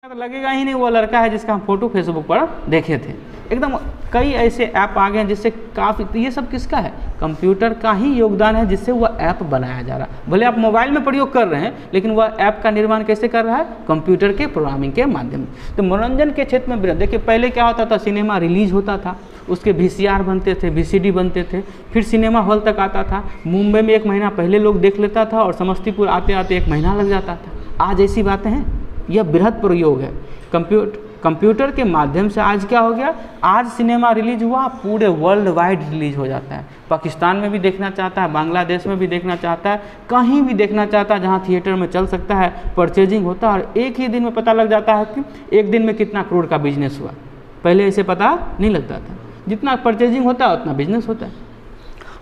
तो लगेगा ही नहीं वो लड़का है जिसका हम फोटो फेसबुक पर देखे थे। एकदम कई ऐसे ऐप आ गए हैं जिससे काफ़ी, तो ये सब किसका है? कंप्यूटर का ही योगदान है जिससे वह ऐप बनाया जा रहा है। भले आप मोबाइल में प्रयोग कर रहे हैं लेकिन वह ऐप का निर्माण कैसे कर रहा है? कंप्यूटर के प्रोग्रामिंग के माध्यम से। तो मनोरंजन के क्षेत्र में वृद्धि, देखिए पहले क्या होता था, सिनेमा रिलीज होता था, उसके VCR बनते थे, VCD बनते थे, फिर सिनेमा हॉल तक आता था। मुंबई में 1 महीना पहले लोग देख लेता था और समस्तीपुर आते आते 1 महीना लग जाता था। आज ऐसी बातें हैं? यह बृहद प्रयोग है कंप्यूटर के माध्यम से। आज क्या हो गया, आज सिनेमा रिलीज हुआ, पूरे वर्ल्ड वाइड रिलीज हो जाता है। पाकिस्तान में भी देखना चाहता है, बांग्लादेश में भी देखना चाहता है, कहीं भी देखना चाहता है जहां थिएटर में चल सकता है, परचेजिंग होता है और एक ही दिन में पता लग जाता है कि एक दिन में कितना करोड़ का बिजनेस हुआ। पहले ऐसे पता नहीं लगता था, जितना परचेजिंग होता है उतना बिजनेस होता है।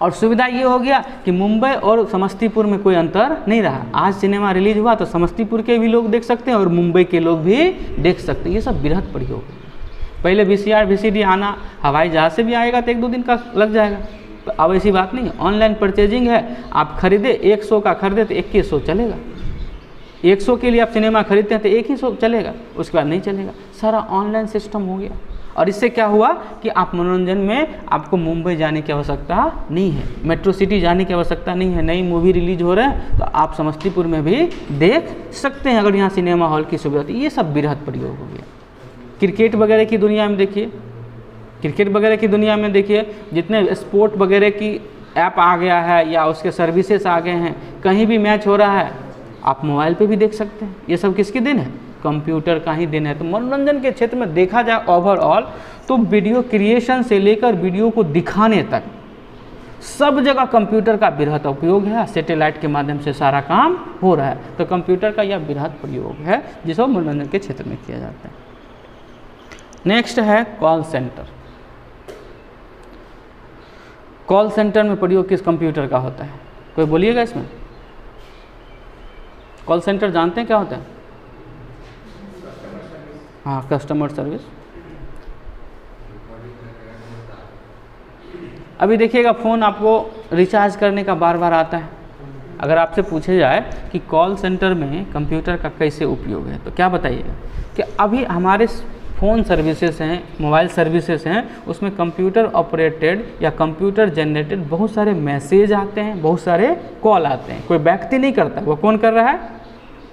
और सुविधा ये हो गया कि मुंबई और समस्तीपुर में कोई अंतर नहीं रहा। आज सिनेमा रिलीज हुआ तो समस्तीपुर के भी लोग देख सकते हैं और मुंबई के लोग भी देख सकते हैं। ये सब बृहद प्रयोग है। पहले VCR VCD आना, हवाई जहाज से भी आएगा तो 1-2 दिन का लग जाएगा। तो अब ऐसी बात नहीं है, ऑनलाइन परचेजिंग है। आप खरीदे 100 का खरीदे तो 21 शो चलेगा। 100 के लिए आप सिनेमा खरीदते हैं तो 1 ही शो चलेगा, उसके बाद नहीं चलेगा। सारा ऑनलाइन सिस्टम हो गया। और इससे क्या हुआ कि आप मनोरंजन में आपको मुंबई जाने की आवश्यकता नहीं है, मेट्रो सिटी जाने की आवश्यकता नहीं है। नई मूवी रिलीज हो रहा है तो आप समस्तीपुर में भी देख सकते हैं अगर यहाँ सिनेमा हॉल की सुविधा थी। ये सब बृहद प्रयोग हो गया। क्रिकेट वगैरह की दुनिया में देखिए, जितने स्पोर्ट वगैरह की ऐप आ गया है या उसके सर्विसेज आ गए हैं, कहीं भी मैच हो रहा है आप मोबाइल पे भी देख सकते हैं। ये सब किसकी देन है? कंप्यूटर का ही दिन है। तो मनोरंजन के क्षेत्र में देखा जाए ओवरऑल तो वीडियो क्रिएशन से लेकर वीडियो को दिखाने तक सब जगह कंप्यूटर का बृहद उपयोग है। सैटेलाइट के माध्यम से सारा काम हो रहा है। तो कंप्यूटर का यह बृहद प्रयोग है जिसको मनोरंजन के क्षेत्र में किया जाता है। नेक्स्ट है कॉल सेंटर। कॉल सेंटर में प्रयोग किस कंप्यूटर का होता है? कोई बोलिएगा इसमें। कॉल सेंटर जानते हैं क्या होता है? हाँ, कस्टमर सर्विस। अभी देखिएगा फ़ोन आपको रिचार्ज करने का बार बार आता है। अगर आपसे पूछे जाए कि कॉल सेंटर में कंप्यूटर का कैसे उपयोग है तो क्या बताइएगा? कि अभी हमारे फ़ोन सर्विसेज हैं, मोबाइल सर्विसेज हैं, उसमें कंप्यूटर ऑपरेटेड या कंप्यूटर जनरेटेड बहुत सारे मैसेज आते हैं, बहुत सारे कॉल आते हैं। कोई व्यक्ति नहीं करता, वो कौन कर रहा है?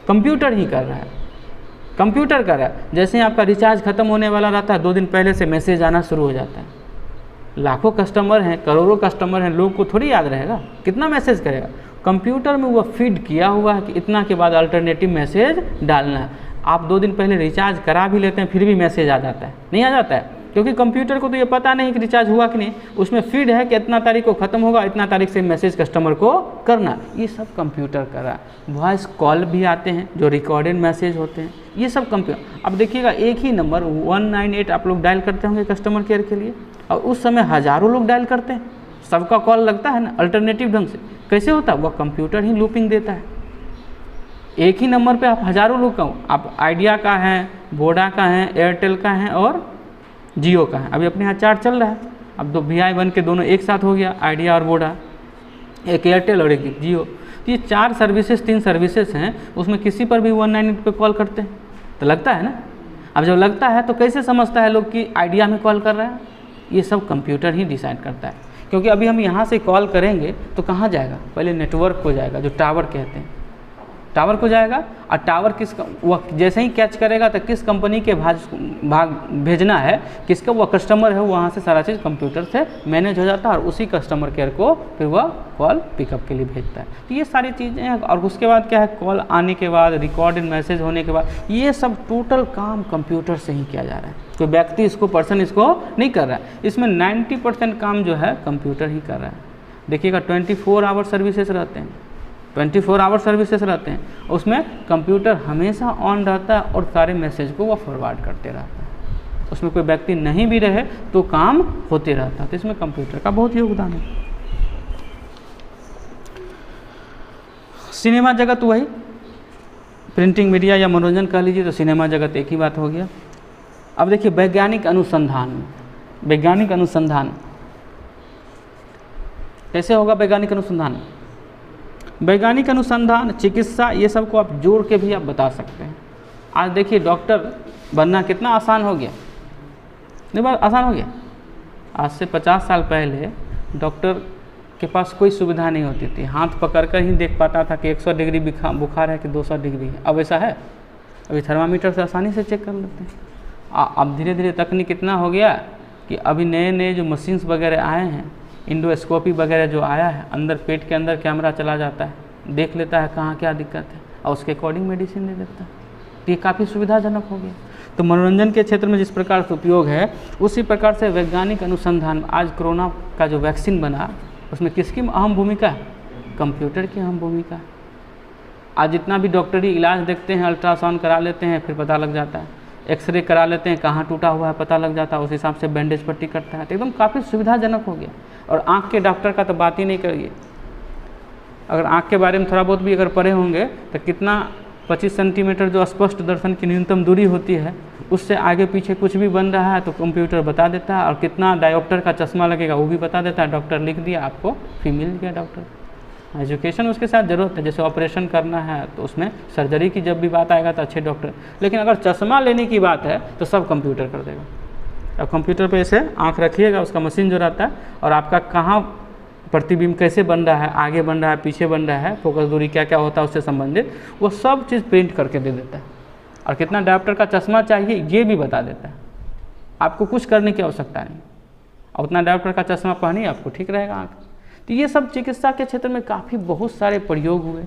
कंप्यूटर ही कर रहा है, कंप्यूटर कर रहा है। जैसे ही आपका रिचार्ज खत्म होने वाला रहता है 2 दिन पहले से मैसेज आना शुरू हो जाता है। लाखों कस्टमर हैं, करोड़ों कस्टमर हैं, लोग को थोड़ी याद रहेगा, कितना मैसेज करेगा? कंप्यूटर में वो फीड किया हुआ है कि इतना के बाद अल्टरनेटिव मैसेज डालना है। आप 2 दिन पहले रिचार्ज करा भी लेते हैं फिर भी मैसेज आ जाता है, नहीं आ जाता है? क्योंकि कंप्यूटर को तो ये पता नहीं कि रिचार्ज हुआ कि नहीं। उसमें फीड है कि इतना तारीख को ख़त्म होगा, इतना तारीख से मैसेज कस्टमर को करना। ये सब कंप्यूटर कर रहा है। वॉइस कॉल भी आते हैं जो रिकॉर्डेड मैसेज होते हैं, ये सब कंप्यूटर। अब देखिएगा एक ही नंबर 198 आप लोग डायल करते होंगे कस्टमर केयर के लिए, और उस समय हज़ारों लोग डायल करते हैं, सबका कॉल लगता है ना अल्टरनेटिव ढंग से। कैसे होता है? वह कंप्यूटर ही लूपिंग देता है। एक ही नंबर पे आप हज़ारों लोग का, आप आइडिया का है, वोडा का है, एयरटेल का है और जियो का है। अभी अपने यहाँ 4 चल रहा है। अब 2 VI बन के दोनों एक साथ हो गया, आइडिया और वोडा, एक एयरटेल और एक जियो। तो ये 4 सर्विसेज 3 सर्विसेज हैं, उसमें किसी पर भी 198 पे कॉल करते हैं तो लगता है ना। अब जब लगता है तो कैसे समझता है लोग कि आइडिया में कॉल कर रहा है? ये सब कंप्यूटर ही डिसाइड करता है। क्योंकि अभी हम यहाँ से कॉल करेंगे तो कहाँ जाएगा? पहले नेटवर्क को जाएगा, जो टावर कहते हैं, टावर को जाएगा। और टावर वह जैसे ही कैच करेगा तो किस कंपनी के भाग भेजना है, किसका वह कस्टमर है, वहाँ से सारा चीज़ कंप्यूटर से मैनेज हो जाता है और उसी कस्टमर केयर को फिर वह कॉल पिकअप के लिए भेजता है। तो ये सारी चीज़ें हैं। और उसके बाद क्या है, कॉल आने के बाद, रिकॉर्डेड मैसेज होने के बाद, ये सब टोटल काम कंप्यूटर से ही किया जा रहा है। कोई व्यक्ति इसको, पर्सन इसको नहीं कर रहा है। इसमें 90% काम जो है कंप्यूटर ही कर रहा है। देखिएगा 24 आवर सर्विसेज रहते हैं, 24 आवर सर्विसेज रहते हैं, उसमें कंप्यूटर हमेशा ऑन रहता है और सारे मैसेज को वो फॉरवर्ड करते रहता है। उसमें कोई व्यक्ति नहीं भी रहे तो काम होते रहता है। तो इसमें कंप्यूटर का बहुत योगदान है। सिनेमा जगत वही, प्रिंटिंग मीडिया या मनोरंजन कह लीजिए तो सिनेमा जगत एक ही बात हो गया। अब देखिए वैज्ञानिक अनुसंधान, वैज्ञानिक अनुसंधान कैसे होगा? वैज्ञानिक अनुसंधान, वैज्ञानिक अनुसंधान, चिकित्सा, ये सब को आप जोड़ के भी आप बता सकते हैं। आज देखिए डॉक्टर बनना कितना आसान हो गया, नहीं बात आसान हो गया। आज से 50 साल पहले डॉक्टर के पास कोई सुविधा नहीं होती थी, हाथ पकड़कर ही देख पाता था कि 100 डिग्री बुखार है कि 200 डिग्री है। अब ऐसा है, अभी थर्मामीटर से आसानी से चेक कर लेते हैं। अब धीरे धीरे तकनीक इतना हो गया कि अभी नए नए जो मशीन्स वगैरह आए हैं, इंडोस्कोपी वगैरह जो आया है, अंदर पेट के अंदर कैमरा चला जाता है, देख लेता है कहाँ क्या दिक्कत है और उसके अकॉर्डिंग मेडिसिन दे देता है। तो ये काफ़ी सुविधाजनक हो गया। तो मनोरंजन के क्षेत्र में जिस प्रकार से उपयोग है, उसी प्रकार से वैज्ञानिक अनुसंधान, आज कोरोना का जो वैक्सीन बना उसमें किसकी अहम भूमिका है? कंप्यूटर की अहम भूमिका है। आज जितना भी डॉक्टरी इलाज देखते हैं, अल्ट्रासाउंड करा लेते हैं, फिर पता लग जाता है, एक्सरे करा लेते हैं, कहाँ टूटा हुआ है पता लग जाता है, उस हिसाब से बैंडेज पट्टी करता है। तो एकदम काफ़ी सुविधाजनक हो गया। और आँख के डॉक्टर का तो बात ही नहीं करिए। अगर आँख के बारे में थोड़ा बहुत भी अगर पढ़े होंगे तो कितना 25 सेंटीमीटर जो स्पष्ट दर्शन की न्यूनतम दूरी होती है, उससे आगे पीछे कुछ भी बन रहा है तो कंप्यूटर बता देता है। और कितना डायोप्टर का चश्मा लगेगा वो भी बता देता है। डॉक्टर लिख दिया, आपको फिर मिल गया डॉक्टर। एजुकेशन उसके साथ ज़रूरत है, जैसे ऑपरेशन करना है तो उसमें सर्जरी की जब भी बात आएगा तो अच्छे डॉक्टर। लेकिन अगर चश्मा लेने की बात है तो सब कंप्यूटर कर देगा। अब कंप्यूटर पे ऐसे आँख रखिएगा, उसका मशीन जो रहता है, और आपका कहाँ प्रतिबिंब कैसे बन रहा है, आगे बन रहा है, पीछे बन रहा है, फोकस दूरी क्या क्या होता है उससे संबंधित, वो सब चीज़ प्रिंट करके दे देता है। और कितना डायोप्टर का चश्मा चाहिए ये भी बता देता है। आपको कुछ करने की आवश्यकता नहीं, और उतना डायोप्टर का चश्मा पहनिए, आपको ठीक रहेगा आँख। तो ये सब चिकित्सा के क्षेत्र में काफ़ी बहुत सारे प्रयोग हुए।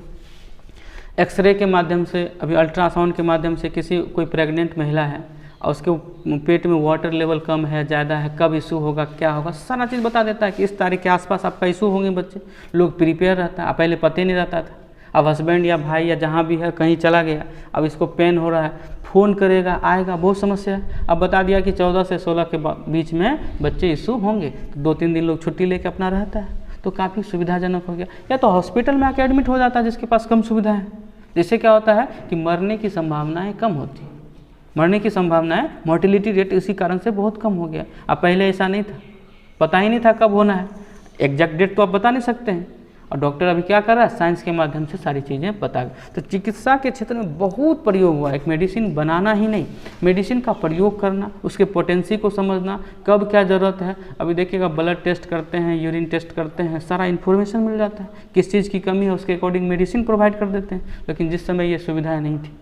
एक्सरे के माध्यम से, अभी अल्ट्रासाउंड के माध्यम से किसी कोई प्रेग्नेंट महिला है और उसके पेट में वाटर लेवल कम है, ज़्यादा है, कब इशू होगा, क्या होगा, सारा चीज़ बता देता है कि इस तारीख के आसपास आपका इशू होंगे बच्चे। लोग प्रिपेयर रहता है, पहले पता ही नहीं रहता था। अब हस्बैंड या भाई या जहाँ भी है कहीं चला गया, अब इसको पेन हो रहा है, फ़ोन करेगा, आएगा, बहुत समस्या है। अब बता दिया कि 14 से 16 के बीच में बच्चे इशू होंगे, तो 2-3 दिन लोग छुट्टी लेके अपना रहता है। तो काफ़ी सुविधाजनक हो गया। या तो हॉस्पिटल में आके एडमिट हो जाता है जिसके पास कम सुविधा है। जिससे क्या होता है कि मरने की संभावनाएँ कम होती, मरने की संभावनाएं, मोर्टिलिटी रेट इसी कारण से बहुत कम हो गया। अब पहले ऐसा नहीं था, पता ही नहीं था कब होना है, एग्जैक्ट डेट तो आप बता नहीं सकते हैं। और डॉक्टर अभी क्या कर रहा है, साइंस के माध्यम से सारी चीज़ें बता। तो चिकित्सा के क्षेत्र में बहुत प्रयोग हुआ है। एक मेडिसिन बनाना ही नहीं, मेडिसिन का प्रयोग करना, उसके पोटेंसी को समझना, कब क्या ज़रूरत है। अभी देखिएगा ब्लड टेस्ट करते हैं, यूरिन टेस्ट करते हैं, सारा इन्फॉर्मेशन मिल जाता है, किस चीज़ की कमी है उसके अकॉर्डिंग मेडिसिन प्रोवाइड कर देते हैं। लेकिन जिस समय ये सुविधाएँ नहीं थी,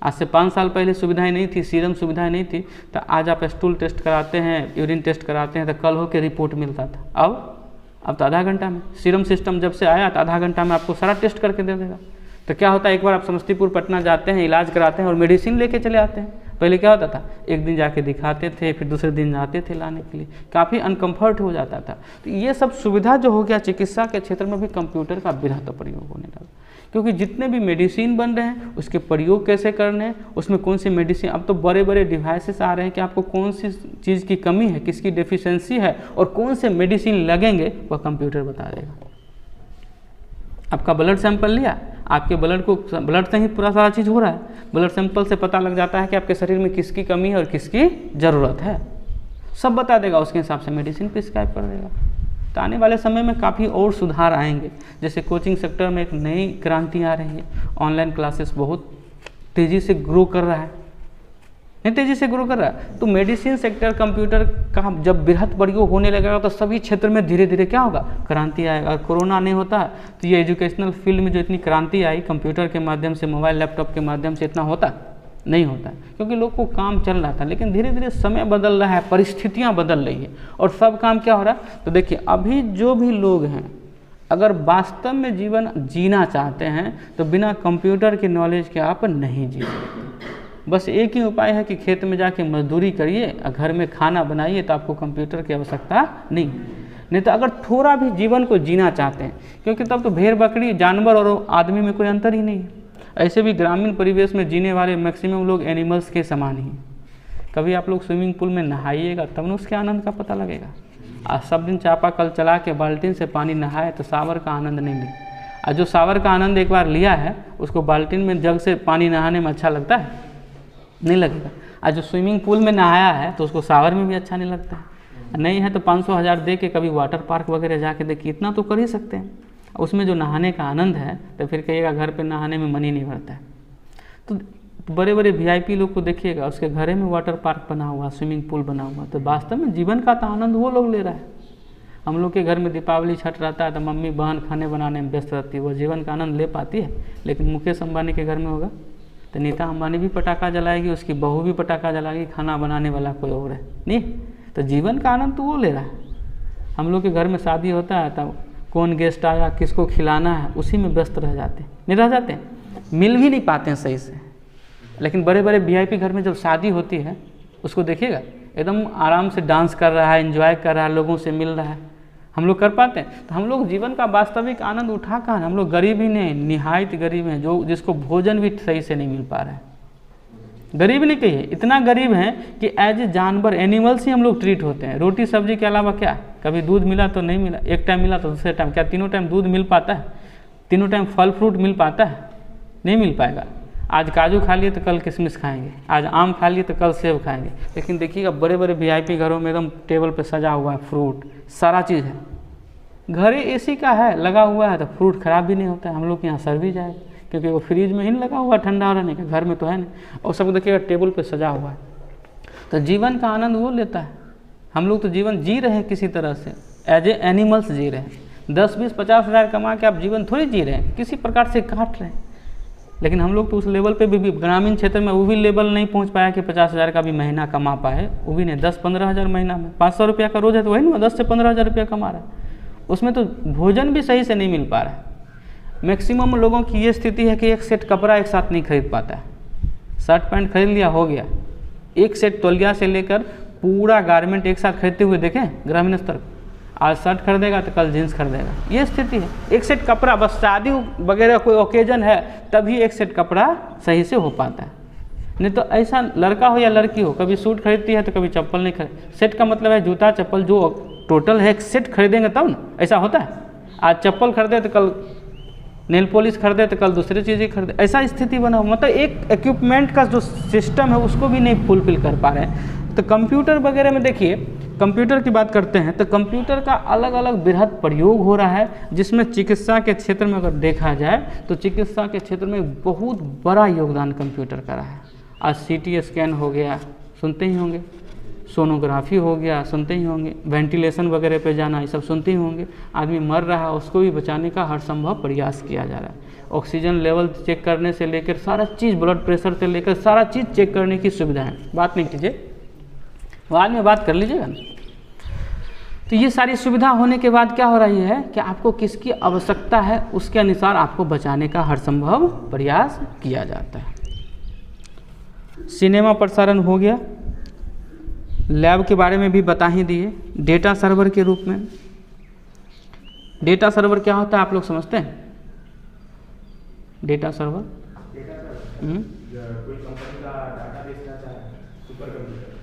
आज से 5 साल पहले सुविधाएं नहीं थी, सीरम सुविधाएं नहीं थी, तो आज आप स्टूल टेस्ट कराते हैं, यूरिन टेस्ट कराते हैं तो कल हो के रिपोर्ट मिलता था। अब तो आधा घंटा में सीरम सिस्टम जब से आया तो आधा घंटा में आपको सारा टेस्ट करके दे देगा। तो क्या होता है, एक बार आप समस्तीपुर पटना जाते हैं, इलाज कराते हैं और मेडिसिन लेके चले आते हैं। पहले क्या होता था, एक दिन जाके दिखाते थे, फिर दूसरे दिन जाते थे लाने के लिए, काफ़ी अनकम्फर्ट हो जाता था। तो ये सब सुविधा जो हो गया, चिकित्सा के क्षेत्र में भी कंप्यूटर का बृहत प्रयोग होने लगा। क्योंकि जितने भी मेडिसिन बन रहे हैं उसके प्रयोग कैसे करने हैं, उसमें कौन सी मेडिसिन, अब तो बड़े बड़े डिवाइसेस आ रहे हैं कि आपको कौन सी चीज़ की कमी है, किसकी डेफिशिएंसी है और कौन से मेडिसिन लगेंगे, वह कंप्यूटर बता देगा। आपका ब्लड सैंपल लिया, आपके ब्लड से ही पूरा सारा चीज़ हो रहा है। ब्लड सैंपल से पता लग जाता है कि आपके शरीर में किसकी कमी है और किसकी ज़रूरत है, सब बता देगा। उसके हिसाब से मेडिसिन प्रिस्क्राइब कर देगा। तो आने वाले समय में काफ़ी और सुधार आएंगे। जैसे कोचिंग सेक्टर में एक नई क्रांति आ रही है, ऑनलाइन क्लासेस बहुत तेज़ी से ग्रो कर रहा है, नहीं तेज़ी से ग्रो कर रहा है। तो मेडिसिन सेक्टर कंप्यूटर का जब बृहत प्रयोग होने लगेगा तो सभी क्षेत्र में धीरे धीरे क्या होगा, क्रांति आएगा। अगर कोरोना नहीं होता तो ये एजुकेशनल फील्ड में जो इतनी क्रांति आई कंप्यूटर के माध्यम से, मोबाइल लैपटॉप के माध्यम से, इतना होता नहीं होता है, क्योंकि लोग को काम चल रहा था। लेकिन धीरे धीरे समय बदल रहा है, परिस्थितियां बदल रही है और सब काम क्या हो रहा है। तो देखिए अभी जो भी लोग हैं, अगर वास्तव में जीवन जीना चाहते हैं तो बिना कंप्यूटर की नॉलेज के आप नहीं जी सकते। बस एक ही उपाय है कि खेत में जाके मजदूरी करिए और घर में खाना बनाइए, तो आपको कंप्यूटर की आवश्यकता नहीं तो अगर थोड़ा भी जीवन को जीना चाहते हैं, क्योंकि तब तो भेड़ बकरी, जानवर और आदमी में कोई अंतर ही नहीं है। ऐसे भी ग्रामीण परिवेश में जीने वाले मैक्सिमम लोग एनिमल्स के समान ही। कभी आप लोग स्विमिंग पूल में नहाइएगा तब न उसके आनंद का पता लगेगा। आज सब दिन चापाकल चला के बाल्टीन से पानी नहाए तो सावर का आनंद नहीं ले। और जो सावर का आनंद एक बार लिया है उसको बाल्टीन में जग से पानी नहाने में अच्छा लगता है, नहीं लगेगा। और जो स्विमिंग पूल में नहाया है तो उसको सावर में भी अच्छा नहीं लगता है। नहीं है तो 500,000 दे के कभी वाटर पार्क वगैरह जाके देखिए, इतना तो कर ही सकते हैं। उसमें जो नहाने का आनंद है तो फिर कहिएगा घर पे नहाने में मन ही नहीं भरता है। तो तो बड़े बड़े वीआईपी लोग को देखिएगा, उसके घरे में वाटर पार्क बना हुआ, स्विमिंग पूल बना हुआ, तो वास्तव में जीवन का तो आनंद वो लोग ले रहा है। हम लोग के घर में दीपावली छठ रहता है तो मम्मी बहन खाने बनाने में व्यस्त रहती है, वो जीवन का आनंद ले पाती है। लेकिन मुकेश अंबानी के घर में होगा तो नीता अंबानी भी पटाखा जलाएगी, उसकी बहू भी पटाखा जलाएगी, खाना बनाने वाला कोई और है नहीं। तो जीवन का आनंद तो वो ले रहा है। हम लोग के घर में शादी होता है तब कौन गेस्ट आया, किसको खिलाना है, उसी में व्यस्त रह जाते हैं, नहीं रह जाते हैं, मिल भी नहीं पाते हैं सही से। लेकिन बड़े बड़े वीआईपी घर में जब शादी होती है उसको देखिएगा एकदम आराम से डांस कर रहा है, एंजॉय कर रहा है, लोगों से मिल रहा है। हम लोग कर पाते हैं? तो हम लोग जीवन का वास्तविक आनंद उठा कहाँ? हम लोग गरीब ही नहीं, निहायत गरीब हैं, जो जिसको भोजन भी सही से नहीं मिल पा रहा है। गरीब नहीं कहिए, इतना गरीब हैं कि एज ए जानवर, एनिमल्स ही हम लोग ट्रीट होते हैं। रोटी सब्जी के अलावा क्या, कभी दूध मिला तो नहीं मिला, एक टाइम मिला तो दूसरे टाइम, क्या तीनों टाइम दूध मिल पाता है? तीनों टाइम फल फ्रूट मिल पाता है? नहीं मिल पाएगा। आज काजू खा लिए तो कल किशमिश खाएंगे, आज आम खा लिए तो कल सेब खाएंगे। लेकिन देखिएगा बड़े बड़े वीआईपी घरों में एकदम टेबल पे सजा हुआ है फ्रूट, सारा चीज़ है। घर एसी का है, लगा हुआ है, तो फ्रूट खराब भी नहीं होता है। हम लोग के यहाँ सर भी जाएगा क्योंकि वो फ्रिज में ही नहीं लगा हुआ ठंडा रहने का, घर में तो है नहीं। और सब देखिएगा टेबल पे सजा हुआ है। तो जीवन का आनंद वो लेता है। हम लोग तो जीवन जी रहे हैं किसी तरह से, एज ए एनिमल्स जी रहे हैं। 10-20-50 हज़ार कमा के आप जीवन थोड़ी जी रहे हैं, किसी प्रकार से काट रहे हैं। लेकिन हम लोग तो उस लेवल पे भी ग्रामीण क्षेत्र में वो भी लेवल नहीं पहुंच पाया कि 50 हज़ार का भी महीना कमा पाए। वो भी नहीं, 10-15 हज़ार महीना में 500 रुपया का रोज है तो वही ना 10 से 15 हज़ार रुपया कमा रहा है। उसमें तो भोजन भी सही से नहीं मिल पा रहा है। मैक्सिमम लोगों की ये स्थिति है कि एक सेट कपड़ा एक साथ नहीं खरीद पाता है। शर्ट पैंट खरीद लिया हो गया, एक सेट तौलिया से लेकर पूरा गारमेंट एक साथ खरीदते हुए देखें ग्रामीण स्तर। आज शर्ट खरीदेगा तो कल जीन्स खरीदेगा, ये स्थिति है। एक सेट कपड़ा, बस शादी वगैरह कोई ओकेजन है तभी एक सेट कपड़ा सही से हो पाता है। नहीं तो ऐसा लड़का हो या लड़की हो, कभी सूट खरीदती है तो कभी चप्पल नहीं खरीद। सेट का मतलब है जूता चप्पल, जो टोटल है एक सेट खरीदेंगे तब ना। ऐसा होता है आज चप्पल खरीदे तो कल नेल पॉलिश खरीदे तो कल दूसरी चीज़ें खरीदे, ऐसा स्थिति बना हो। मतलब एक इक्विपमेंट का जो सिस्टम है उसको भी नहीं फुलफिल कर पा रहे हैं। तो कंप्यूटर वगैरह में देखिए, कंप्यूटर की बात करते हैं तो कंप्यूटर का अलग अलग बृहद प्रयोग हो रहा है, जिसमें चिकित्सा के क्षेत्र में अगर देखा जाए तो चिकित्सा के क्षेत्र में बहुत बड़ा योगदान कंप्यूटर का रहा है। आज CT स्कैन हो गया, सुनते ही होंगे, सोनोग्राफी हो गया, सुनते ही होंगे, वेंटिलेशन वगैरह पे जाना, ये सब सुनते ही होंगे। आदमी मर रहा है, उसको भी बचाने का हर संभव प्रयास किया जा रहा है। ऑक्सीजन लेवल चेक करने से लेकर सारा चीज़, ब्लड प्रेशर से लेकर सारा चीज़ चेक करने की सुविधा है। बात नहीं कीजिए, बाद में बात कर लीजिएगा ना। तो ये सारी सुविधा होने के बाद क्या हो रही है कि आपको किसकी आवश्यकता है उसके अनुसार आपको बचाने का हर संभव प्रयास किया जाता है। सिनेमा प्रसारण हो गया, लैब के बारे में भी बता ही दिए। डेटा सर्वर के रूप में, डेटा सर्वर क्या होता है आप लोग समझते हैं? डेटा सर्वर कोई कंपनी का डाटा बेचना चाहे, सुपर कंप्यूटर।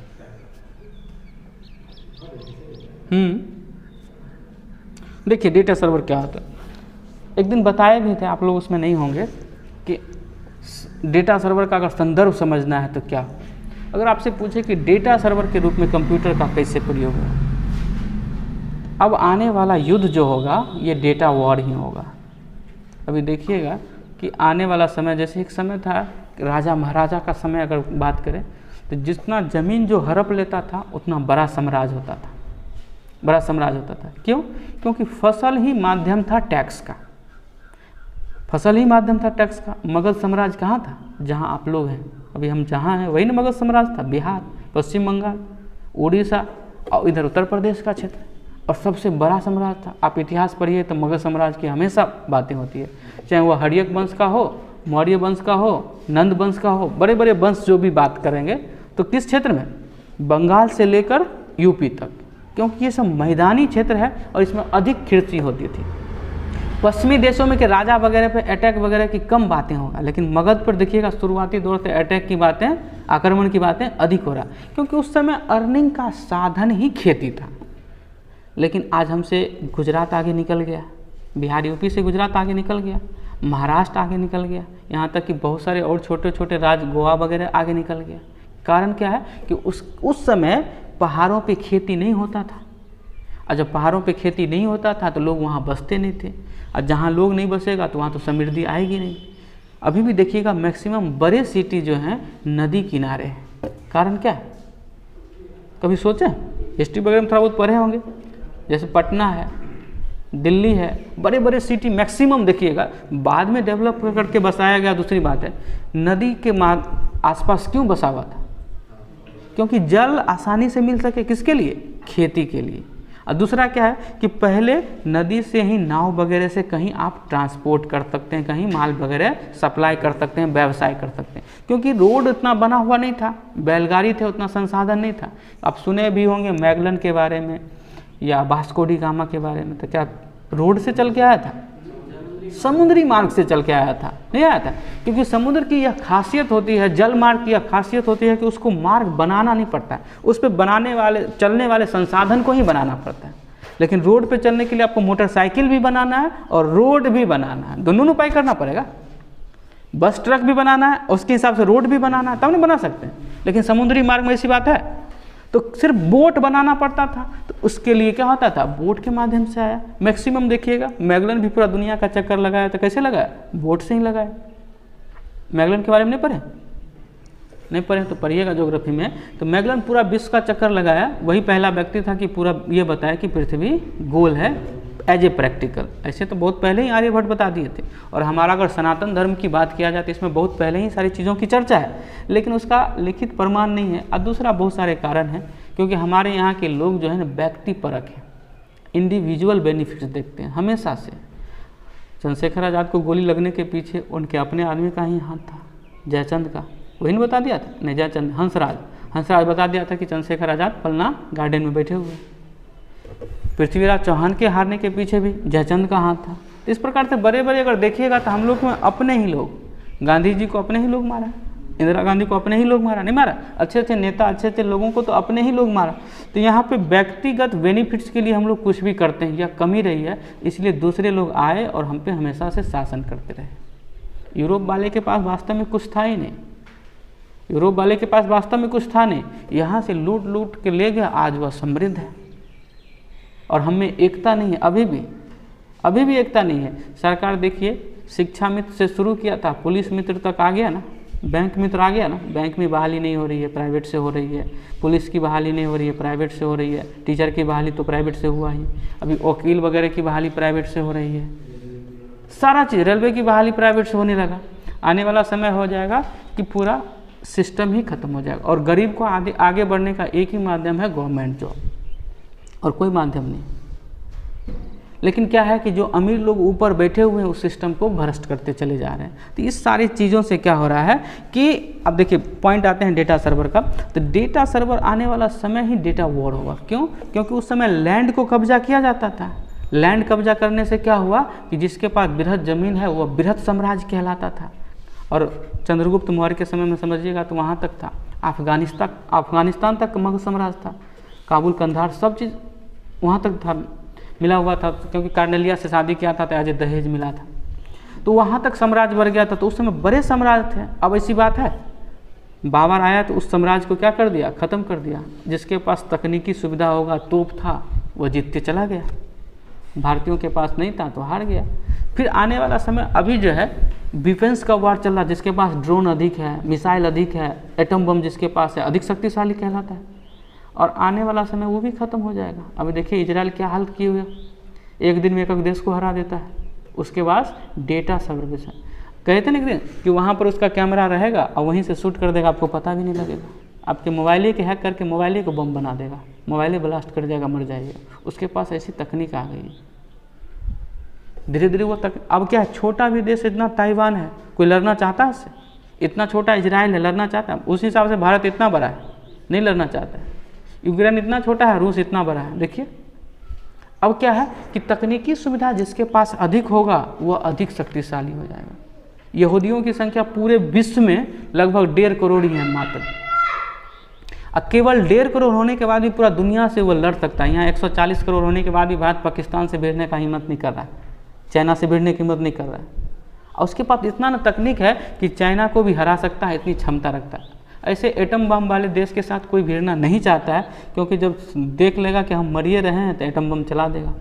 देखिए डेटा सर्वर क्या होता है, एक दिन बताए भी थे, आप लोग उसमें नहीं होंगे, कि डेटा सर्वर का अगर संदर्भ समझना है तो क्या। अगर आपसे पूछे कि डेटा सर्वर के रूप में कंप्यूटर का कैसे प्रयोग होगा, अब आने वाला युद्ध जो होगा ये डेटा वॉर ही होगा। अभी देखिएगा कि आने वाला समय, जैसे एक समय था राजा महाराजा का समय, अगर बात करें तो जितना ज़मीन जो हड़प लेता था उतना बड़ा साम्राज्य होता था, बड़ा साम्राज्य होता था। क्यों? क्योंकि फसल ही माध्यम था टैक्स का, फसल ही माध्यम था टैक्स का। मगध साम्राज्य कहाँ था? जहाँ आप लोग हैं अभी, हम जहाँ हैं वही ना मगध साम्राज्य था। बिहार, पश्चिम बंगाल, उड़ीसा और इधर उत्तर प्रदेश का क्षेत्र, और सबसे बड़ा साम्राज्य था। आप इतिहास पढ़िए तो मगध साम्राज्य की हमेशा बातें होती है, चाहे वह हर्यक वंश का हो, मौर्य वंश का हो, नंद वंश का हो, बड़े बड़े वंश जो भी बात करेंगे तो किस क्षेत्र में? बंगाल से लेकर यूपी तक, क्योंकि ये सब मैदानी क्षेत्र है और इसमें अधिक कृषि होती थी। पश्चिमी देशों में के राजा वगैरह पे अटैक वगैरह की कम बातें होगा, लेकिन मगध पर देखिएगा शुरुआती दौर से अटैक की बातें, आक्रमण की बातें अधिक हो रहा, क्योंकि उस समय अर्निंग का साधन ही खेती था। लेकिन आज हमसे गुजरात आगे निकल गया, बिहार यूपी से गुजरात आगे निकल गया, महाराष्ट्र आगे निकल गया, यहाँ तक कि बहुत सारे और छोटे छोटे राज्य गोवा वगैरह आगे निकल गया। कारण क्या है कि उस समय पहाड़ों पे खेती नहीं होता था, और जब पहाड़ों पे खेती नहीं होता था तो लोग वहाँ बसते नहीं थे, और जहाँ लोग नहीं बसेगा तो वहाँ तो समृद्धि आएगी नहीं। अभी भी देखिएगा मैक्सिमम बड़े सिटी जो हैं नदी किनारे हैं। कारण क्या है? कभी सोचे? हिस्ट्री वगैरह में थोड़ा बहुत पढ़े होंगे, जैसे पटना है, दिल्ली है, बड़े बड़े सिटी मैक्सिमम देखिएगा बाद में डेवलप करके बसाया गया। दूसरी बात है, नदी के आसपास क्यों बसा हुआ था? क्योंकि जल आसानी से मिल सके, किसके लिए? खेती के लिए। और दूसरा क्या है कि पहले नदी से ही नाव वगैरह से कहीं आप ट्रांसपोर्ट कर सकते हैं, कहीं माल वगैरह सप्लाई कर सकते हैं, व्यवसाय कर सकते हैं, क्योंकि रोड उतना बना हुआ नहीं था, बैलगाड़ी थे, उतना संसाधन नहीं था। आप सुने भी होंगे मैगलन के बारे में या वास्को डी गामा के बारे में, तो क्या रोड से चल के आया था? समुद्री मार्ग से चल के आया था? नहीं आया था, क्योंकि समुद्र की यह खासियत होती है, जल मार्ग की यह खासियत होती है कि उसको मार्ग बनाना नहीं पड़ता है, उस पर बनाने वाले चलने वाले संसाधन को ही बनाना पड़ता है। लेकिन रोड पे चलने के लिए आपको मोटरसाइकिल भी बनाना है और रोड भी बनाना है, दोनों उपाय करना पड़ेगा। बस ट्रक भी बनाना है, उसके हिसाब से रोड भी बनाना है, तब नहीं बना सकते। लेकिन समुद्री मार्ग में ऐसी बात है, तो सिर्फ बोट बनाना पड़ता था, तो उसके लिए क्या होता था? बोट के माध्यम से आया। मैक्सिमम देखिएगा मैगलन भी पूरा दुनिया का चक्कर लगाया, तो कैसे लगाया? बोट से ही लगाया। मैगलन के बारे में नहीं पढ़े? नहीं पढ़े तो पढ़िएगा ज्योग्राफी में। तो मैगलन पूरा विश्व का चक्कर लगाया, वही पहला व्यक्ति था कि पूरा ये बताया कि पृथ्वी गोल है एज ए प्रैक्टिकल। ऐसे तो बहुत पहले ही आर्यभट्ट बता दिए थे। और हमारा अगर सनातन धर्म की बात किया जाए तो इसमें बहुत पहले ही सारी चीज़ों की चर्चा है, लेकिन उसका लिखित प्रमाण नहीं है। और दूसरा बहुत सारे कारण हैं, क्योंकि हमारे यहाँ के लोग जो है ना व्यक्तिपरक हैं, इंडिविजुअल बेनिफिट्स देखते हैं हमेशा से। चंद्रशेखर आज़ाद को गोली लगने के पीछे उनके अपने आदमी का ही हाथ था, जयचंद का। वही ने बता दिया था, नहीं जयचंद, हंसराज बता दिया था कि चंद्रशेखर आज़ाद फलना गार्डन में बैठे हुए। पृथ्वीराज चौहान के हारने के पीछे भी जयचंद का हाथ था। इस प्रकार से बड़े बड़े अगर देखिएगा तो हम लोग में अपने ही लोग, गांधी जी को अपने ही लोग मारा, इंदिरा गांधी को अपने ही लोग मारा, नहीं मारा? अच्छे अच्छे नेता, अच्छे अच्छे लोगों को तो अपने ही लोग मारा। तो यहाँ पे व्यक्तिगत बेनिफिट्स के लिए हम लोग कुछ भी करते हैं, यह कमी रही है, इसलिए दूसरे लोग आए और हम पे हमेशा से शासन करते रहे। यूरोप वाले के पास वास्तव में कुछ था ही नहीं, यूरोप वाले के पास वास्तव में कुछ था नहीं, यहाँ से लूट लूट के ले गया, आज वह समृद्ध है। और हम में एकता नहीं है, अभी भी एकता नहीं है। सरकार देखिए शिक्षा मित्र से शुरू किया था, पुलिस मित्र तक आ गया ना, बैंक मित्र आ गया ना। बैंक में बहाली नहीं हो रही है, प्राइवेट से हो रही है। पुलिस की बहाली नहीं हो रही है, प्राइवेट से हो रही है। टीचर की बहाली तो प्राइवेट से हुआ ही, अभी वकील वगैरह की बहाली प्राइवेट से हो रही है। सारा चीज़, रेलवे की बहाली प्राइवेट से होने लगा। आने वाला समय हो जाएगा कि पूरा सिस्टम ही खत्म हो जाएगा, और गरीब को आगे बढ़ने का एक ही माध्यम है गवर्नमेंट जॉब, और कोई माध्यम नहीं। लेकिन क्या है कि जो अमीर लोग ऊपर बैठे हुए हैं उस सिस्टम को भ्रष्ट करते चले जा रहे हैं। तो इस सारी चीज़ों से क्या हो रहा है कि अब देखिए पॉइंट आते हैं डेटा सर्वर का। तो डेटा सर्वर आने वाला समय ही डेटा वॉर होगा। क्यों? क्योंकि उस समय लैंड को कब्जा किया जाता था। लैंड कब्जा करने से क्या हुआ कि जिसके पास बृहद जमीन है वह बृहद साम्राज्य कहलाता था। और चंद्रगुप्त मौर्य के समय में समझिएगा तो वहाँ तक था, अफगानिस्तान तक मगध साम्राज्य था, काबुल, कंधार, सब चीज़ वहाँ तक था, मिला हुआ था। क्योंकि कार्नेलिया से शादी किया था तो आज दहेज मिला था, तो वहाँ तक साम्राज्य बढ़ गया था। तो उस समय बड़े साम्राज्य थे। अब ऐसी बात है, बाबर आया तो उस साम्राज्य को क्या कर दिया? ख़त्म कर दिया। जिसके पास तकनीकी सुविधा होगा, तोप था, वह जीत के चला गया। भारतीयों के पास नहीं था तो हार गया। फिर आने वाला समय अभी जो है डिफेंस का वार चल रहा है। जिसके पास ड्रोन अधिक है, मिसाइल अधिक है, एटम बम जिसके पास है, अधिक शक्तिशाली कहलाता है। और आने वाला समय वो भी ख़त्म हो जाएगा। अभी देखिए इजराइल क्या हाल किए हुए, एक दिन में एक देश को हरा देता है। उसके बाद डेटा सर्विस है, कहते ना कि वहाँ पर उसका कैमरा रहेगा और वहीं से शूट कर देगा, आपको पता भी नहीं लगेगा। आपके मोबाइल के हैक करके मोबाइल को बम बना देगा, मोबाइल ब्लास्ट कर जाएगा, मर जाइएगा। उसके पास ऐसी तकनीक आ गई है। धीरे धीरे वो अब क्या है, छोटा भी देश इतना ताइवान है, कोई लड़ना चाहता है उससे? इतना छोटा इजराइल है, लड़ना चाहता है? उस हिसाब से भारत इतना बड़ा है, नहीं लड़ना चाहता है। यूक्रेन इतना छोटा है, रूस इतना बड़ा है। देखिए अब क्या है कि तकनीकी सुविधा जिसके पास अधिक होगा वह अधिक शक्तिशाली हो जाएगा। यहूदियों की संख्या पूरे विश्व में लगभग 1.5 करोड़ ही है मात्र। अब केवल 1.5 करोड़ होने के बाद भी पूरा दुनिया से वो लड़ सकता है। यहाँ 140 करोड़ होने के बाद भी भारत पाकिस्तान से भिड़ने का हिम्मत नहीं कर रहा है, चाइना से भिड़ने की हिम्मत नहीं कर रहा है। और उसके पास इतना ना तकनीक है कि चाइना को भी हरा सकता है, इतनी क्षमता रखता है। ऐसे एटम बम वाले देश के साथ कोई भिड़ना नहीं चाहता है, क्योंकि जब देख लेगा कि हम मरिए रहे हैं तो एटम बम चला देगा।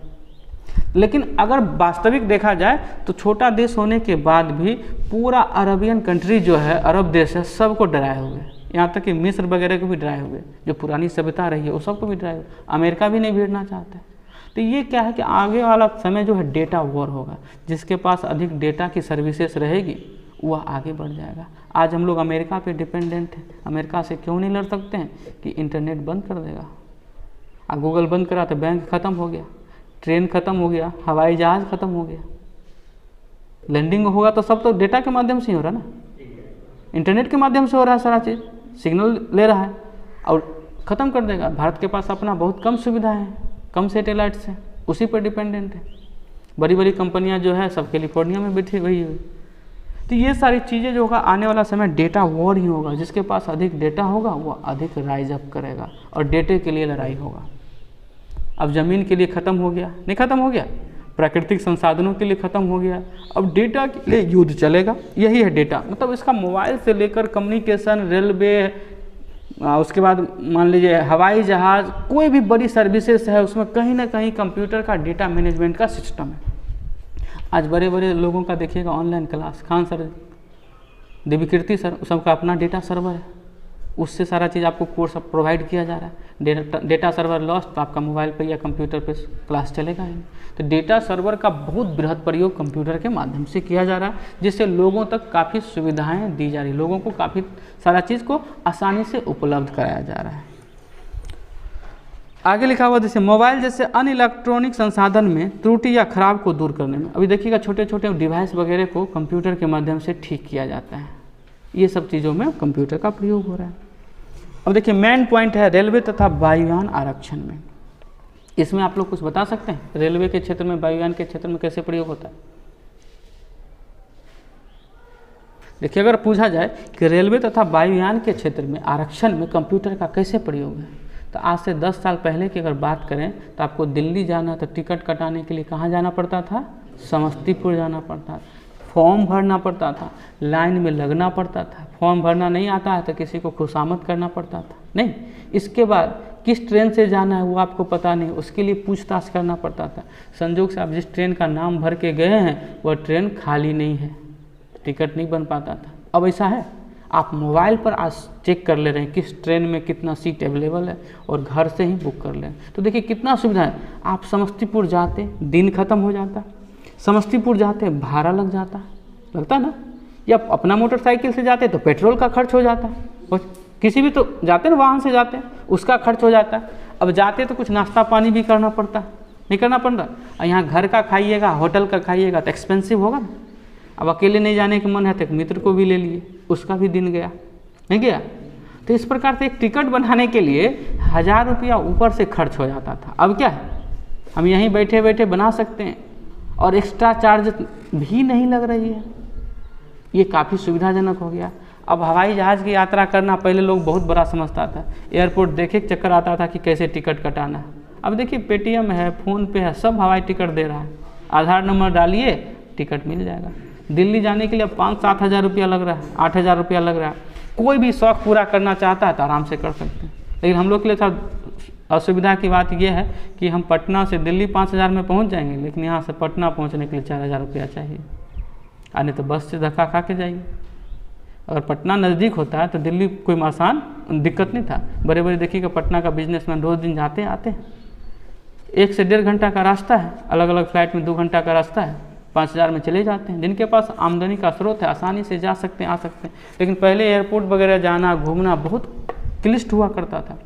लेकिन अगर वास्तविक देखा जाए तो छोटा देश होने के बाद भी पूरा अरबियन कंट्री जो है, अरब देश है, सबको डराए हुए, यहाँ तक कि मिस्र वगैरह को भी डराए हुए, जो पुरानी सभ्यता रही है वो सबको भी डराए हुए। अमेरिका भी नहीं भिड़ना चाहता है। तो ये क्या है कि आगे वाला समय जो है डेटा वॉर होगा, जिसके पास अधिक डेटा की सर्विसेज रहेगी वह आगे बढ़ जाएगा। आज हम लोग अमेरिका पे डिपेंडेंट हैं। अमेरिका से क्यों नहीं लड़ सकते हैं कि इंटरनेट बंद कर देगा, गूगल बंद करा तो बैंक ख़त्म हो गया, ट्रेन ख़त्म हो गया, हवाई जहाज़ ख़त्म हो गया, लैंडिंग होगा तो सब तो डेटा के माध्यम से ही हो रहा है ना, इंटरनेट के माध्यम से हो रहा है, सारा चीज़ सिग्नल ले रहा है और ख़त्म कर देगा। भारत के पास अपना बहुत कम सुविधाएं हैं, कम सैटेलाइट्स हैं, उसी पर डिपेंडेंट है। बड़ी बड़ी कंपनियां जो है सब कैलिफोर्निया में बैठी हुई है। तो ये सारी चीज़ें जो होगा आने वाला समय डेटा वॉर ही होगा। जिसके पास अधिक डेटा होगा वो अधिक राइज अप करेगा और डेटे के लिए लड़ाई होगा। अब ज़मीन के लिए ख़त्म हो गया, नहीं ख़त्म हो गया, प्राकृतिक संसाधनों के लिए ख़त्म हो गया, अब डेटा के लिए युद्ध चलेगा। यही है डेटा, मतलब इसका मोबाइल से लेकर कम्युनिकेशन, रेलवे, उसके बाद मान लीजिए हवाई जहाज़, कोई भी बड़ी सर्विसेज है उसमें कहीं ना कहीं कंप्यूटर का डेटा मैनेजमेंट का सिस्टम है। आज बड़े बड़े लोगों का देखिएगा online class, Khan sir, Devikirti sir, सबका अपना डेटा सर्वर है, उससे सारा चीज़ आपको कोर्स प्रोवाइड किया जा रहा है। डेटा सर्वर लॉस्ट तो आपका मोबाइल पे या कंप्यूटर पे क्लास चलेगा ही। तो डेटा सर्वर का बहुत बृहद प्रयोग कंप्यूटर के माध्यम से किया जा रहा है, जिससे लोगों तक काफ़ी सुविधाएं दी जा रही, लोगों को काफ़ी सारा चीज़ को आसानी से उपलब्ध कराया जा रहा है। आगे लिखा हुआ जैसे मोबाइल जैसे अन्य इलेक्ट्रॉनिक संसाधन में त्रुटि या खराब को दूर करने में, अभी देखिएगा छोटे छोटे डिवाइस वगैरह को कंप्यूटर के माध्यम से ठीक किया जाता है। ये सब चीज़ों में कंप्यूटर का प्रयोग हो रहा है। अब देखिए मेन पॉइंट है रेलवे तथा वायुयान आरक्षण में। इसमें आप लोग कुछ बता सकते हैं, रेलवे के क्षेत्र में, वायुयान के क्षेत्र में कैसे प्रयोग होता है? देखिए अगर पूछा जाए कि रेलवे तथा वायुयान के क्षेत्र में आरक्षण में कंप्यूटर का कैसे प्रयोग है, तो आज से 10 साल पहले की अगर बात करें तो आपको दिल्ली जाना तो टिकट कटाने के लिए कहाँ जाना पड़ता था? समस्तीपुर जाना पड़ता था, फॉर्म भरना पड़ता था, लाइन में लगना पड़ता था। फॉर्म भरना नहीं आता है तो किसी को खुशामद करना पड़ता था, नहीं। इसके बाद किस ट्रेन से जाना है वो आपको पता नहीं, उसके लिए पूछताछ करना पड़ता था। संजोग से आप जिस ट्रेन का नाम भर के गए हैं वह ट्रेन खाली नहीं है, टिकट नहीं बन पाता था। अब ऐसा है, आप मोबाइल पर आज चेक कर ले रहे हैं किस ट्रेन में कितना सीट अवेलेबल है और घर से ही बुक कर ले। तो देखिए कितना सुविधा है। आप समस्तीपुर जाते दिन ख़त्म हो जाता, समस्तीपुर जाते भाड़ा लग जाता, लगता ना, या अपना मोटरसाइकिल से जाते तो पेट्रोल का खर्च हो जाता, और किसी भी तो जाते ना वाहन से जाते उसका खर्च हो जाता। अब जाते तो कुछ नाश्ता पानी भी करना पड़ता, नहीं करना पड़ता। और यहाँ घर का खाइएगा, होटल का खाइएगा तो एक्सपेंसिव होगा ना। अब अकेले नहीं जाने का मन है तो एक मित्र को भी ले लिए, उसका भी दिन गया, नहीं गया। तो इस प्रकार से एक टिकट बनाने के लिए 1000 रुपया ऊपर से खर्च हो जाता था। अब क्या है, हम यहीं बैठे बैठे बना सकते हैं और एक्स्ट्रा चार्ज भी नहीं लग रही है। ये काफ़ी सुविधाजनक हो गया। अब हवाई जहाज़ की यात्रा करना पहले लोग बहुत बड़ा समझता था, एयरपोर्ट देखे चक्कर आता था कि कैसे टिकट कटाना है। अब देखिए पेटीएम है, फ़ोन पे है, सब हवाई टिकट दे रहा है। आधार नंबर डालिए टिकट मिल जाएगा। दिल्ली जाने के लिए 5-7 हज़ार रुपया लग रहा है, 8 हज़ार रुपया लग रहा है। कोई भी शौक पूरा करना चाहता है तो आराम से कर सकते हैं। लेकिन हम लोग के लिए था असुविधा की बात यह है कि हम पटना से दिल्ली 5,000 में पहुंच जाएंगे, लेकिन यहाँ से पटना पहुंचने के लिए 4,000 रुपया चाहिए। आने तो बस से धक्का खा के जाइए। अगर पटना नज़दीक होता है तो दिल्ली कोई आसान दिक्कत नहीं था। बड़े बड़े देखिएगा पटना का बिजनेसमैन रोज़ दिन जाते आते हैं। 1 से 1.5 घंटा का रास्ता है, अलग अलग फ्लाइट में 2 घंटा का रास्ता है, 5,000 में चले जाते हैं। जिनके पास आमदनी का स्रोत है आसानी से जा सकते हैं, आ सकते हैं। लेकिन पहले एयरपोर्ट वगैरह जाना घूमना बहुत क्लिष्ट हुआ करता था।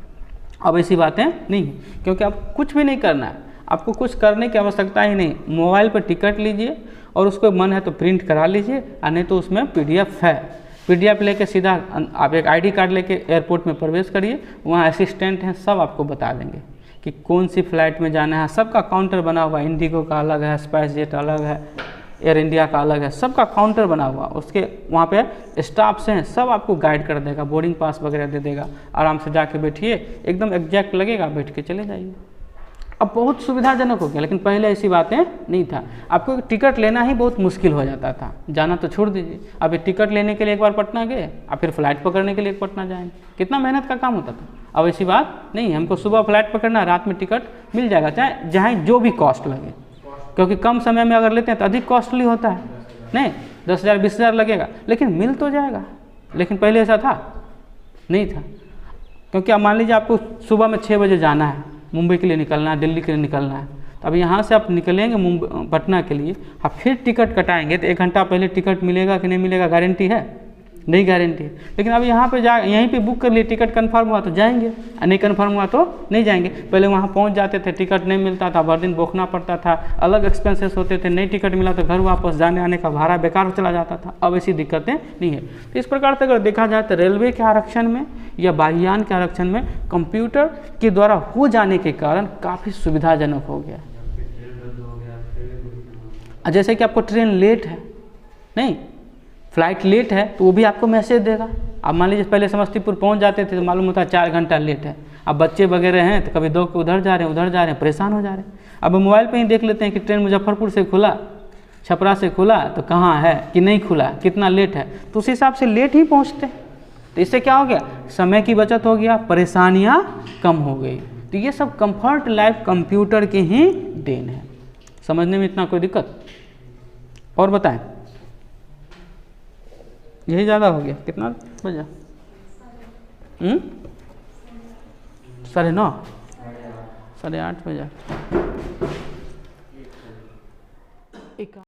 अब ऐसी बातें नहीं है, क्योंकि अब कुछ भी नहीं करना है, आपको कुछ करने की आवश्यकता ही नहीं। मोबाइल पर टिकट लीजिए और उसको मन है तो प्रिंट करा लीजिए, और नहीं तो उसमें PDF है। PDF लेके सीधा आप एक ID कार्ड लेके एयरपोर्ट में प्रवेश करिए, वहाँ असिस्टेंट हैं, सब आपको बता देंगे कि कौन सी फ़्लाइट में जाना है। सबका काउंटर बना हुआ है, इंडिगो का अलग है, स्पाइस जेट अलग है, एयर इंडिया का अलग है, सबका काउंटर बना हुआ। उसके वहाँ पे स्टाफ्स हैं, सब आपको गाइड कर देगा, बोर्डिंग पास वगैरह दे देगा। आराम से जाके बैठिए, एकदम एग्जैक्ट लगेगा, बैठ के चले जाइए। अब बहुत सुविधाजनक हो गया, लेकिन पहले ऐसी बातें नहीं था। आपको टिकट लेना ही बहुत मुश्किल हो जाता था, जाना तो छोड़ दीजिए। अब ये टिकट लेने के लिए एक बार पटना गए, अब फिर फ्लाइट पकड़ने के लिए पटना जाएंगे, कितना मेहनत का काम होता था। अब ऐसी बात नहीं, हमको सुबह फ्लाइट पकड़ना, रात में टिकट मिल जाएगा, चाहे जहाँ जो भी कॉस्ट लगे। क्योंकि कम समय में अगर लेते हैं तो अधिक कॉस्टली होता है, नहीं 10,000 20,000 लगेगा, लेकिन मिल तो जाएगा। लेकिन पहले ऐसा था नहीं था, क्योंकि अब मान लीजिए आपको सुबह में 6 बजे जाना है, मुंबई के लिए निकलना है, दिल्ली के लिए निकलना है, तो अब यहाँ से आप निकलेंगे पटना के लिए, आप फिर टिकट कटाएंगे तो 1 घंटा पहले टिकट मिलेगा कि नहीं मिलेगा, गारंटी है? नहीं गारंटी है। लेकिन अब यहाँ पे यहीं पे बुक कर लिए, टिकट कंफर्म हुआ तो जाएंगे, नहीं कंफर्म हुआ तो नहीं जाएंगे। पहले वहाँ पहुँच जाते थे, टिकट नहीं मिलता था, भर दिन बोखना पड़ता था, अलग एक्सपेंसेस होते थे, नहीं टिकट मिला तो घर वापस जाने आने का भाड़ा बेकार चला जाता था। अब ऐसी दिक्कतें नहीं है। तो इस प्रकार से अगर देखा जाए तो रेलवे के आरक्षण में या वायुयान के आरक्षण में कंप्यूटर के द्वारा हो जाने के कारण काफ़ी सुविधाजनक हो गया। जैसे कि आपको ट्रेन लेट है, नहीं फ्लाइट लेट है, तो वो भी आपको मैसेज देगा। अब मान लीजिए पहले समस्तीपुर पहुंच जाते थे तो मालूम होता है 4 घंटा लेट है। अब बच्चे वगैरह हैं तो कभी दौड़ के उधर जा रहे हैं, उधर जा रहे हैं, परेशान हो जा रहे हैं। अब मोबाइल पे ही देख लेते हैं कि ट्रेन मुजफ्फरपुर से खुला, छपरा से खुला, तो कहाँ है कि नहीं खुला, कितना लेट है, तो उस हिसाब से लेट ही पहुँचते। तो इससे क्या हो गया, समय की बचत हो गया, परेशानियाँ कम हो गई। तो ये सब कंफर्ट लाइफ कंप्यूटर की ही देन है। समझने में इतना कोई दिक्कत? और बताएं, यही ज़्यादा हो गया, कितना बजा? 9:30 8:30 बजा।